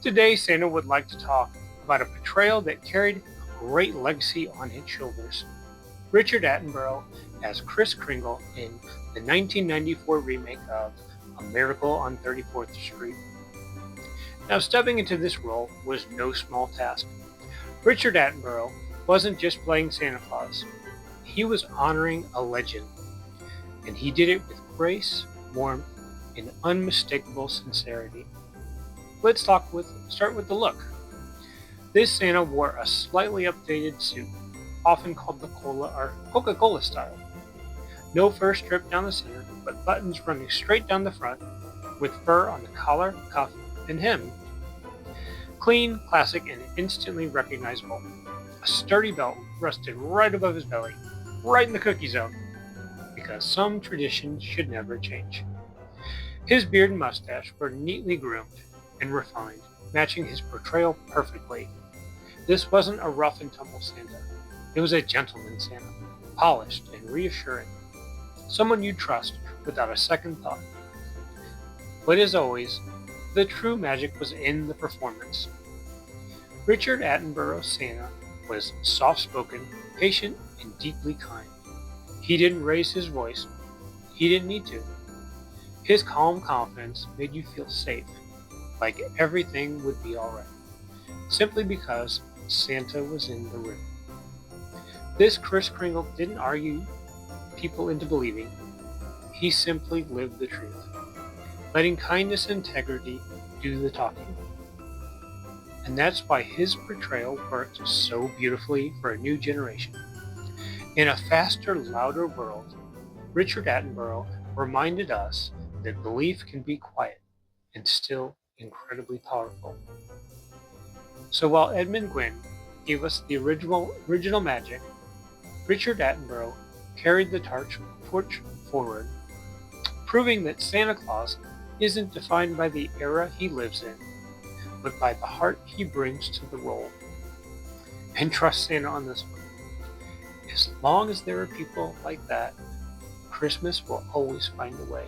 Today, Santa would like to talk about a portrayal that carried a great legacy on his shoulders. Richard Attenborough as Kris Kringle in the 1994 remake of A Miracle on 34th Street. Now, stepping into this role was no small task. Richard Attenborough wasn't just playing Santa Claus, he was honoring a legend, and he did it with grace, warmth, and unmistakable sincerity. Let's start with the look. This Santa wore a slightly updated suit, often called the Coca-Cola-style. No fur stripped down the center, but buttons running straight down the front, with fur on the collar, cuff, and hem. Clean, classic, and instantly recognizable. A sturdy belt rested right above his belly, right in the cookie zone, because some traditions should never change. His beard and mustache were neatly groomed and refined, matching his portrayal perfectly. This wasn't a rough and tumble Santa. It was a gentleman Santa, polished and reassuring. Someone you'd trust without a second thought. But as always, the true magic was in the performance. Richard Attenborough's Santa was soft-spoken, patient, and deeply kind. He didn't raise his voice. He didn't need to. His calm confidence made you feel safe, like everything would be alright, simply because Santa was in the room. This Kris Kringle didn't argue people into believing. He simply lived the truth, letting kindness and integrity do the talking. And that's why his portrayal worked so beautifully for a new generation. In a faster, louder world, Richard Attenborough reminded us that belief can be quiet and still incredibly powerful. So while Edmund Gwynn gave us the original magic, Richard Attenborough carried the torch forward, proving that Santa Claus isn't defined by the era he lives in, but by the heart he brings to the role. And trust Santa on this one. As long as there are people like that, Christmas will always find a way.